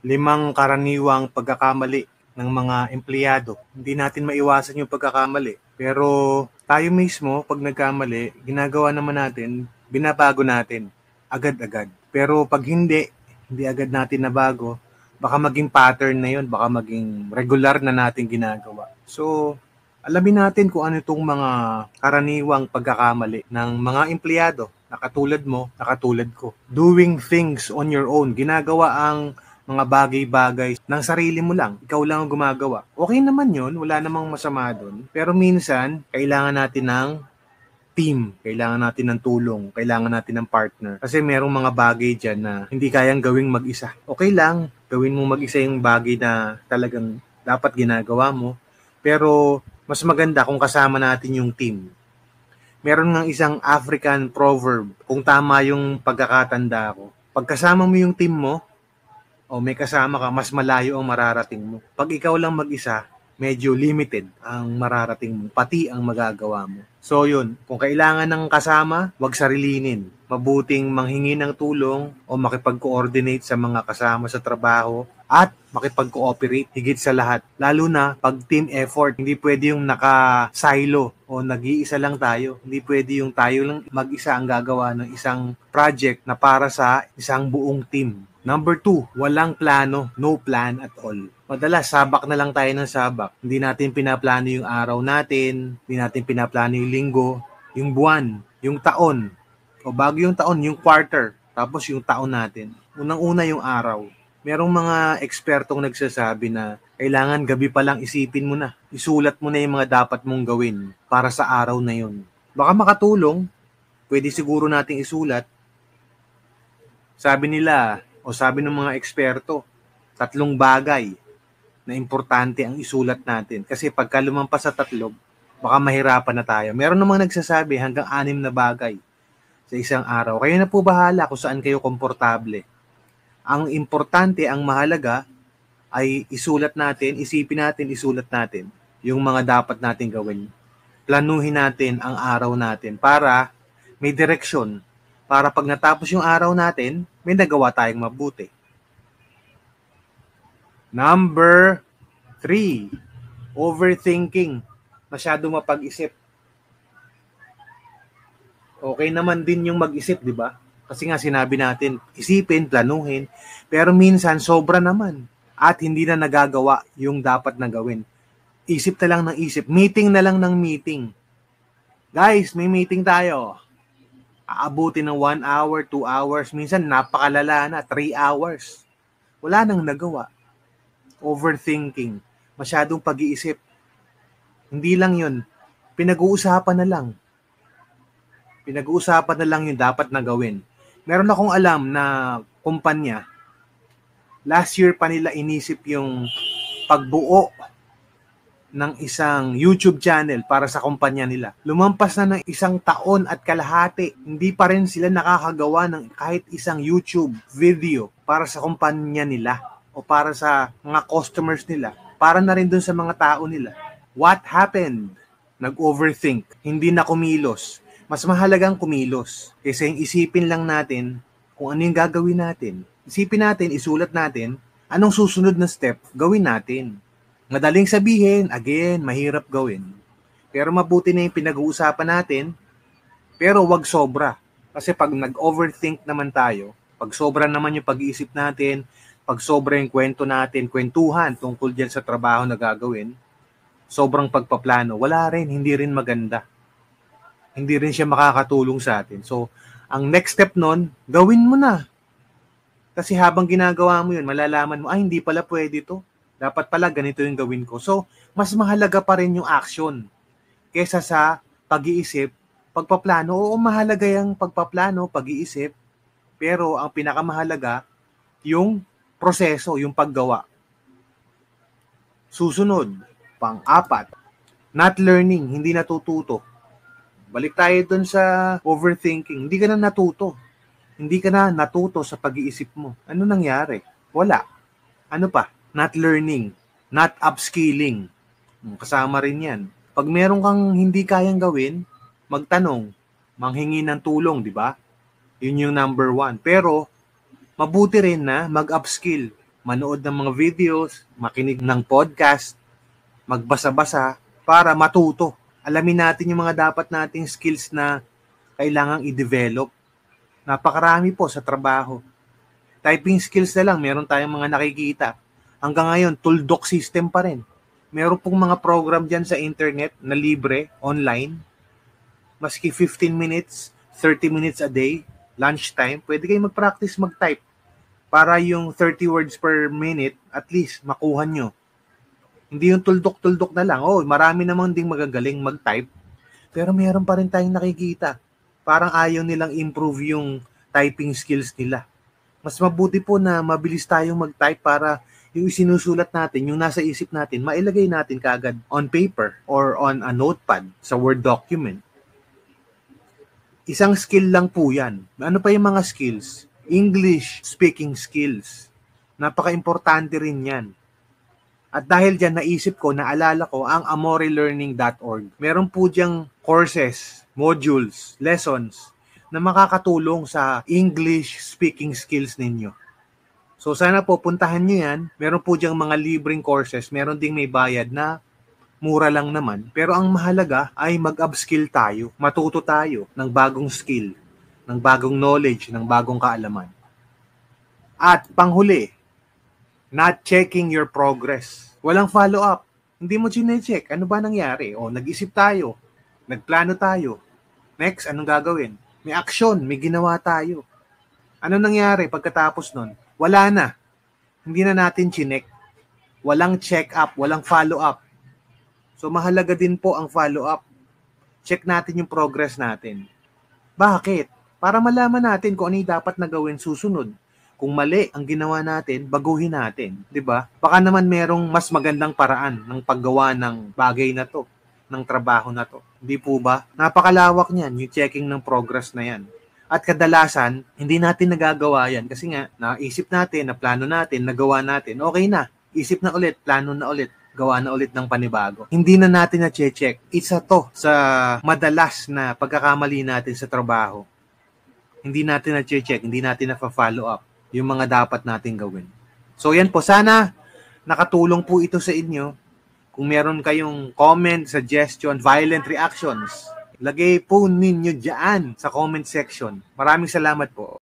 5 karaniwang pagkakamali ng mga empleyado. Hindi natin maiwasan yung pagkakamali. Pero tayo mismo, pag nagkamali, ginagawa naman natin, binabago natin agad-agad. Pero pag hindi agad natin nabago, baka maging pattern na yun, baka maging regular na natin ginagawa. So, alamin natin kung ano itong mga karaniwang pagkakamali ng mga empleyado na katulad mo, na katulad ko. Doing things on your own. Ginagawa ang mga bagay-bagay ng sarili mo lang. Ikaw lang ang gumagawa. Okay naman yun, wala namang masama doon. Pero minsan, kailangan natin ng team, kailangan natin ng tulong, kailangan natin ng partner. Kasi merong mga bagay dyan na hindi kayang gawing mag-isa. Okay lang, gawin mo mag-isa yung bagay na talagang dapat ginagawa mo. Pero mas maganda kung kasama natin yung team. Meron ng isang African proverb, kung tama yung pagkakatanda ko. Pagkasama mo yung team mo, o may kasama ka, mas malayo ang mararating mo. Pag ikaw lang mag-isa, medyo limited ang mararating mo, pati ang magagawa mo. So yun, kung kailangan ng kasama, wag sarilinin. Mabuting manghingi ng tulong o makipag-coordinate sa mga kasama sa trabaho at makipag-cooperate higit sa lahat. Lalo na pag team effort, hindi pwede yung naka-silo o nag-iisa lang tayo. Hindi pwede yung tayo lang mag-isa ang gagawa ng isang project na para sa isang buong team. Number 2, walang plano, no plan at all. Madalas, sabak na lang tayo ng sabak. Hindi natin pinaplano yung araw natin, hindi natin pinaplano yung linggo, yung buwan, yung taon, o bago yung taon, yung quarter, tapos yung taon natin. Unang-una yung araw. Merong mga ekspertong nagsasabi na kailangan gabi pa lang isipin mo na. Isulat mo na yung mga dapat mong gawin para sa araw na yun. Baka makatulong, pwede siguro nating isulat. Sabi nila, o sabi ng mga eksperto, 3 bagay na importante ang isulat natin. Kasi pagka lumampas sa 3, baka mahirapan na tayo. Meron namang nagsasabi hanggang 6 na bagay sa isang araw. Kayo na po bahala kung saan kayo komportable. Ang importante, ang mahalaga, ay isulat natin, isipin natin, isulat natin yung mga dapat natin gawin. Planuhin natin ang araw natin para may direksyon. Para pag natapos yung araw natin, may nagawa tayong mabuti. Number 3, overthinking. Masyado mapag-isip. Okay naman din yung mag-isip, di ba? Kasi nga sinabi natin, isipin, planuhin, pero minsan sobra naman at hindi na nagagawa yung dapat na gawin. Isip na lang ng isip, meeting na lang ng meeting. Guys, may meeting tayo. Aabutin ng 1 hour, 2 hours, minsan napakalala na, 3 hours. Wala nang nagawa. Overthinking, masyadong pag-iisip. Hindi lang yun, pinag-uusapan na lang. Pinag-uusapan na lang yung dapat na gawin. Meron akong alam na kumpanya, last year pa nila inisip yung pagbuo ng isang YouTube channel para sa kumpanya nila. Lumampas na ng 1 taon at kalahati, hindi pa rin sila nakakagawa ng kahit isang YouTube video para sa kumpanya nila o para sa mga customers nila, para na rin dun sa mga tao nila. What happened? Nag-overthink, hindi na kumilos. Mas mahalagang kumilos kaysa yung isipin lang natin kung ano yung gagawin natin. Isipin natin, isulat natin, anong susunod na step gawin natin. Madaling sabihin, again, mahirap gawin. Pero mabuti na yung pinag-uusapan natin, pero wag sobra. Kasi pag nag-overthink naman tayo, pag sobra naman yung pag-iisip natin, pag sobra yung kwento natin, kwentuhan tungkol dyan sa trabaho na gagawin, sobrang pagpaplano, wala rin, hindi rin maganda. Hindi rin siya makakatulong sa atin. So, ang next step nun, gawin mo na. Kasi habang ginagawa mo yun, malalaman mo, ay, hindi pala pwede to. Dapat pala ganito yung gawin ko. So, mas mahalaga pa rin yung action kesa sa pag-iisip, pagpaplano. Oo, mahalaga yung pagpaplano, pag-iisip, pero ang pinakamahalaga, yung proseso, yung paggawa. Susunod, pang-4, not learning, hindi natututo. Balik tayo dun sa overthinking. Hindi ka na natuto. Hindi ka na natuto sa pag-iisip mo. Ano nangyari? Wala. Ano pa? Not learning. Not upskilling. Kasama rin yan. Pag meron kang hindi kayang gawin, magtanong. Manghingi ng tulong, di ba? Yun yung number 1. Pero, mabuti rin na mag-upskill. manood ng mga videos, makinig ng podcast, magbasa-basa para matuto. Alamin natin yung mga dapat nating skills na kailangang i-develop. Napakarami po sa trabaho. Typing skills na lang, meron tayong mga nakikita. Hanggang ngayon, tuldok system pa rin. Meron pong mga program dyan sa internet na libre, online. Maski 15 minutes, 30 minutes a day, lunchtime, pwede kayong mag-practice mag-type para yung 30 words per minute, at least makuha nyo. Hindi yung tuldok-tuldok na lang. Oh, marami namang ding magagaling mag-type, pero meron pa rin tayong nakikita. Parang ayaw nilang improve yung typing skills nila. Mas mabuti po na mabilis tayong mag-type para yung isinusulat natin, yung nasa isip natin, mailagay natin kaagad on paper or on a notepad sa Word document. Isang skill lang po yan. Ano pa yung mga skills? English speaking skills. Napaka-importante rin yan. At dahil dyan, naisip ko, naalala ko ang amorelearning.org. Meron po diyang courses, modules, lessons na makakatulong sa English speaking skills ninyo. So sana po puntahan nyo yan. Meron po diyang mga libreng courses. Meron ding may bayad na mura lang naman. Pero ang mahalaga ay mag-upskill tayo. Matuto tayo ng bagong skill, ng bagong knowledge, ng bagong kaalaman. At panghuli, not checking your progress. Walang follow-up. Hindi mo chine-check. Ano ba nangyari? O, nag-isip tayo. Nagplano tayo. Next, anong gagawin? May action. May ginawa tayo. Ano nangyari pagkatapos nun? Wala na. Hindi na natin chinek. Walang check-up. Walang follow-up. So, mahalaga din po ang follow-up. Check natin yung progress natin. Bakit? Para malaman natin kung ano yung dapat na gawin susunod. Kung mali ang ginawa natin, baguhin natin. 'Di ba? Baka naman merong mas magandang paraan ng paggawa ng bagay na to, ng trabaho na to. Hindi po ba? Napakalawak niyan, yung checking ng progress na yan. At kadalasan, hindi natin nagagawa yan kasi nga, naisip natin, naplano natin, nagawa natin, okay na. Isip na ulit, plano na ulit, gawa na ulit ng panibago. Hindi na natin na-check. Isa to sa madalas na pagkakamali natin sa trabaho. Hindi natin na-check, hindi natin na-follow up yung mga dapat natin gawin. So yan po, sana nakatulong po ito sa inyo. Kung meron kayong comment, suggestion, violent reactions, lagay po ninyo dyan sa comment section. Maraming salamat po.